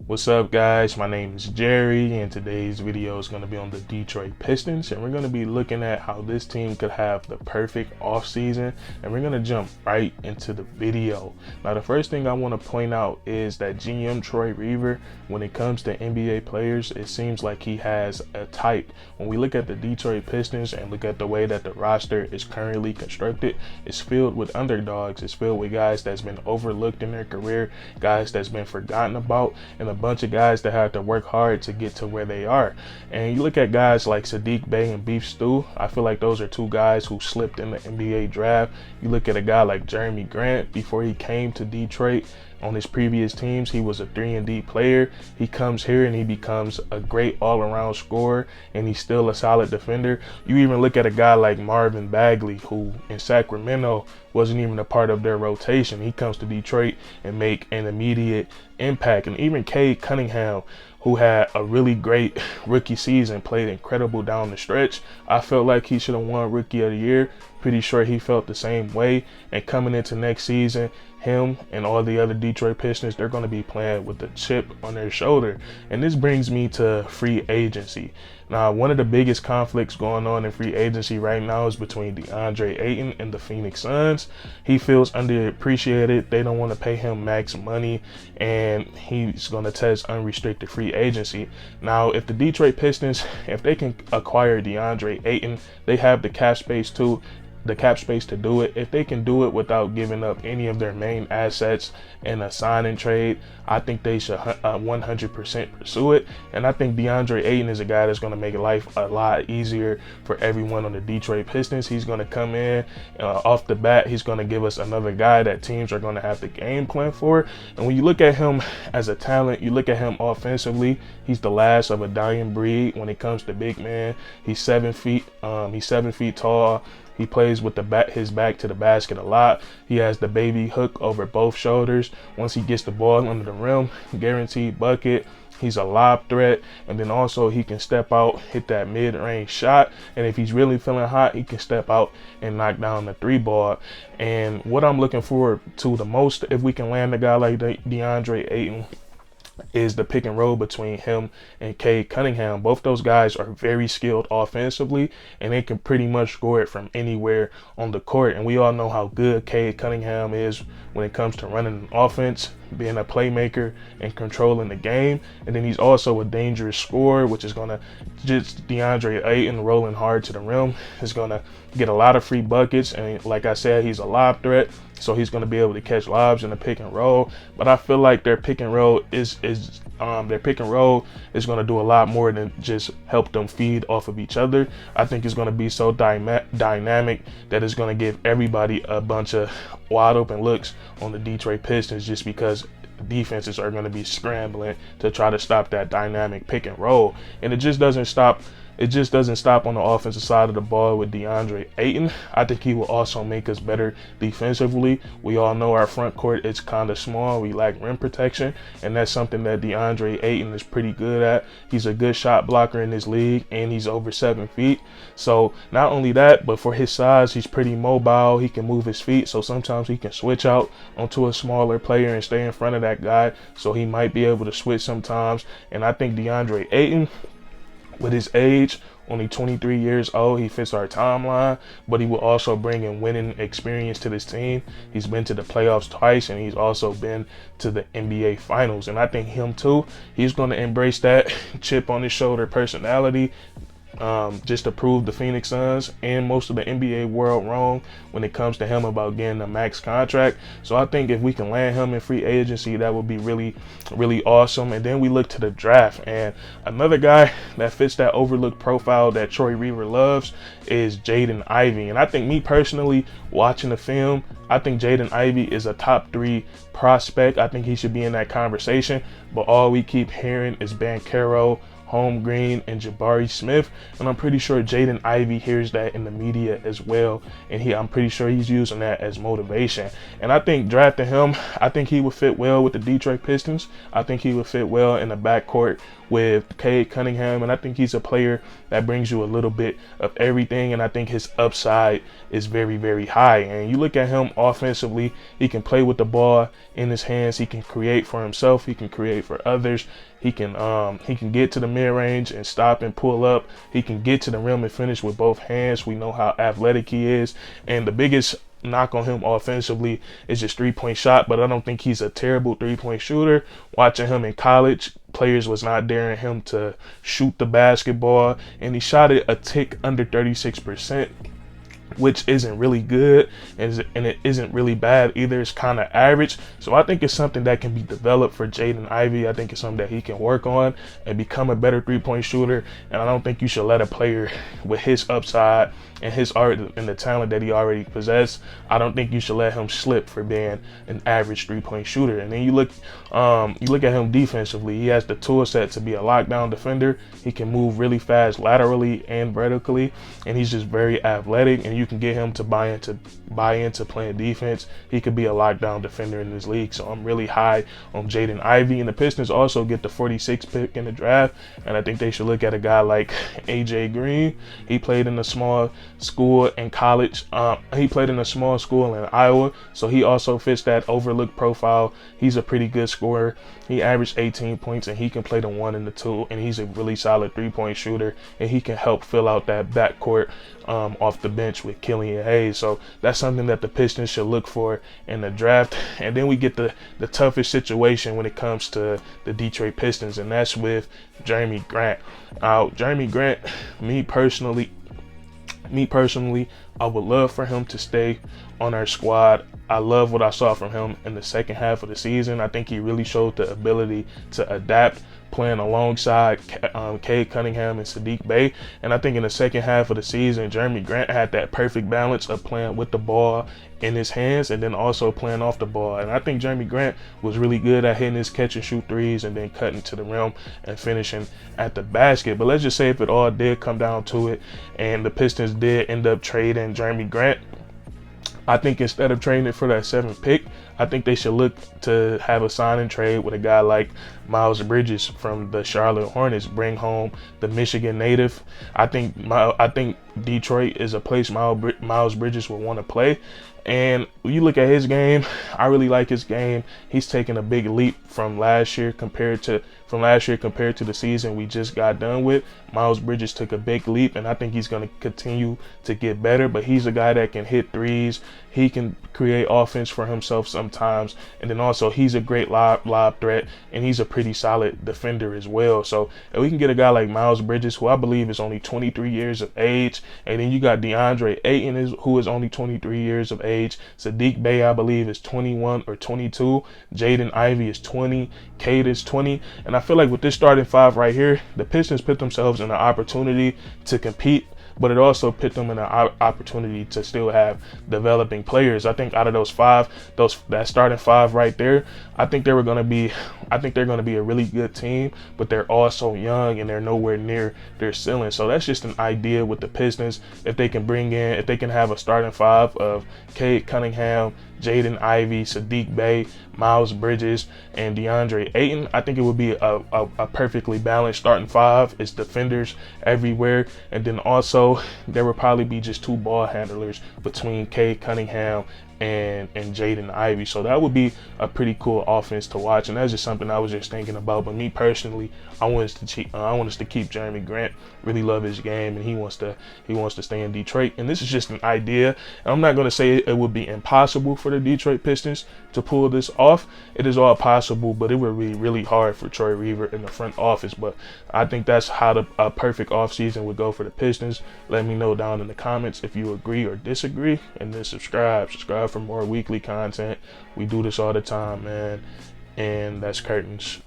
What's up, guys? My name is Jerry, and today's video is going to be on the Detroit Pistons, and we're going to be looking at how this team could have the perfect offseason, and we're going to jump right into the video. Now, the first thing I want to point out is that GM Troy Weaver, when it comes to NBA players, it seems like he has a type. When we look at the Detroit Pistons and look at the way that the roster is currently constructed, it's filled with underdogs. It's filled with guys that's been overlooked in their career, guys that's been forgotten about, and a bunch of guys that have to work hard to get to where they are. And you look at guys like Sadiq Bey and Beef Stew, I feel like those are two guys who slipped in the NBA draft. You look at a guy like Jeremy Grant, before he came to Detroit, on his previous teams, he was a 3-and-D player. He comes here and he becomes a great all-around scorer, and he's still a solid defender. You even look at a guy like Marvin Bagley, who in Sacramento wasn't even a part of their rotation. He comes to Detroit and make an immediate impact. And even Cade Cunningham, who had a really great rookie season, played incredible down the stretch. I felt like he should have won Rookie of the Year. Pretty sure he felt the same way. And coming into next season, him and all the other Detroit Pistons, they're going to be playing with a chip on their shoulder. And this brings me to free agency. Now, one of the biggest conflicts going on in free agency right now is between Deandre Ayton and the Phoenix Suns. He feels underappreciated. They don't want to pay him max money, and he's going to test unrestricted free agency. Now, if the Detroit Pistons, if they can acquire Deandre Ayton, they have the cap space to do it. If they can do it without giving up any of their main assets in a sign and trade, I think they should 100% pursue it. And I think Deandre Ayton is a guy that's going to make life a lot easier for everyone on the Detroit Pistons. He's going to come in off the bat. He's going to give us another guy that teams are going to have to game plan for. And when you look at him as a talent, you look at him offensively, he's the last of a dying breed when it comes to big man. He's 7 feet. He's 7 feet tall. He plays with his back to the basket a lot. He has the baby hook over both shoulders. Once he gets the ball under the rim, guaranteed bucket. He's a lob threat, and then also he can step out, hit that mid-range shot, and if he's really feeling hot, he can step out and knock down the 3-ball. And what I'm looking forward to the most, if we can land a guy like Deandre Ayton, is the pick and roll between him and Cade Cunningham. Both those guys are very skilled offensively, and they can pretty much score it from anywhere on the court. And we all know how good Cade Cunningham is when it comes to running an offense, being a playmaker, and controlling the game. And then he's also a dangerous scorer, which is going to just Deandre Ayton rolling hard to the rim is going to get a lot of free buckets. And like I said, he's a lob threat, so he's going to be able to catch lobs in the pick and roll. But I feel like their pick and roll is going to do a lot more than just help them feed off of each other. I think it's going to be so dynamic that it's going to give everybody a bunch of wide open looks on the Detroit Pistons, just because defenses are going to be scrambling to try to stop that dynamic pick and roll. And it just doesn't stop on the offensive side of the ball with Deandre Ayton. I think he will also make us better defensively. We all know our front court is kind of small. We lack rim protection, and that's something that Deandre Ayton is pretty good at. He's a good shot blocker in this league, and he's over 7 feet. So not only that, but for his size, he's pretty mobile. He can move his feet, so sometimes he can switch out onto a smaller player and stay in front of that guy. So he might be able to switch sometimes. And I think Deandre Ayton, with his age, only 23 years old, he fits our timeline, but he will also bring in winning experience to this team. He's been to the playoffs twice, and he's also been to the NBA Finals. And I think him too, he's going to embrace that chip on his shoulder personality, just to prove the Phoenix Suns and most of the NBA world wrong when it comes to him about getting a max contract. So I think if we can land him in free agency, that would be really, really awesome. And then we look to the draft, and another guy that fits that overlooked profile that Troy Weaver loves is Jaden Ivy. And I think, me personally, watching the film, I think Jaden Ivy is a top 3 prospect. I think he should be in that conversation, but all we keep hearing is Banchero Green, and Jabari Smith. And I'm pretty sure Jaden Ivy hears that in the media as well. And I'm pretty sure he's using that as motivation. And I think drafting him, I think he would fit well with the Detroit Pistons. I think he would fit well in the backcourt with Cade Cunningham, and I think he's a player that brings you a little bit of everything, and I think his upside is very, very high. And you look at him offensively, he can play with the ball in his hands, he can create for himself, he can create for others, he can get to the mid-range and stop and pull up, he can get to the rim and finish with both hands. We know how athletic he is, and the biggest knock on him offensively is his three-point shot, but I don't think he's a terrible three-point shooter. Watching him in college, players was not daring him to shoot the basketball, and he shot it a tick under 36%, which isn't really good, and it isn't really bad either. It's kind of average. So I think it's something that can be developed for Jaden Ivy. I think it's something that he can work on and become a better three-point shooter. And I don't think you should let a player with his upside and his art and the talent that he already possesses, I don't think you should let him slip for being an average three-point shooter. And then you look at him defensively. He has the tool set to be a lockdown defender. He can move really fast laterally and vertically, and he's just very athletic, and you can get him to buy into playing defense. He could be a lockdown defender in this league. So I'm really high on Jaden Ivy. And the Pistons also get the 46th pick in the draft, and I think they should look at a guy like AJ Green. He played in a small school in college. He played in a small school in Iowa, so he also fits that overlooked profile. He's a pretty good scorer. He averaged 18 points, and he can play the 1 and the 2, and he's a really solid three-point shooter, and he can help fill out that backcourt off the bench with Killian Hayes. So that's something that the Pistons should look for in the draft. And then we get the toughest situation when it comes to the Detroit Pistons, and that's with Jerami Grant. Jerami Grant, me personally, I would love for him to stay on our squad. I love what I saw from him in the second half of the season. I think he really showed the ability to adapt, playing alongside Cade Cunningham and Saddiq Bey. And I think in the second half of the season, Jerami Grant had that perfect balance of playing with the ball in his hands and then also playing off the ball. And I think Jerami Grant was really good at hitting his catch and shoot threes and then cutting to the rim and finishing at the basket. But let's just say if it all did come down to it and the Pistons did end up trading Jerami Grant, I think instead of trading it for that 7th pick, I think they should look to have a sign and trade with a guy like Miles Bridges from the Charlotte Hornets. Bring home the Michigan native. I think Detroit is a place Miles Bridges will want to play. And when you look at his game, I really like his game. He's taken a big leap from last year compared to the season we just got done with. Miles Bridges took a big leap, and I think he's going to continue to get better. But he's a guy that can hit threes. He can create offense for himself sometimes, and then also he's a great lob threat, and he's a pretty solid defender as well. So if we can get a guy like Miles Bridges, who I believe is only 23 years of age, and then you got Deandre Ayton, who is only 23 years of age. Saddiq Bey, I believe, is 21 or 22. Jaden Ivy is 20. Cade is 20. And I feel like with this starting 5 right here, the Pistons put themselves in an opportunity to compete, but it also put them in an opportunity to still have developing players. I think out of those 5, that starting 5 right there, I think they're going to be a really good team, but they're also young and they're nowhere near their ceiling. So that's just an idea with the Pistons. If they can have a starting 5 of Cade Cunningham, Jaden Ivy, Saddiq Bey, Miles Bridges, and Deandre Ayton, I think it would be a perfectly balanced starting 5. It's defenders everywhere, and then also there would probably be just 2 ball handlers between Cade Cunningham and Jaden Ivy. So that would be a pretty cool offense to watch, and that's just something I was just thinking about. But me personally, I want us to keep Jerami Grant. Really love his game, and he wants to stay in Detroit. And this is just an idea, and I'm not going to say it would be impossible for the Detroit Pistons to pull this off. It is all possible, but it would be really hard for Troy Weaver in the front office. But I think that's how a perfect offseason would go for the Pistons. Let me know down in the comments if you agree or disagree, and then subscribe for more weekly content. We do this all the time, man. And that's curtains.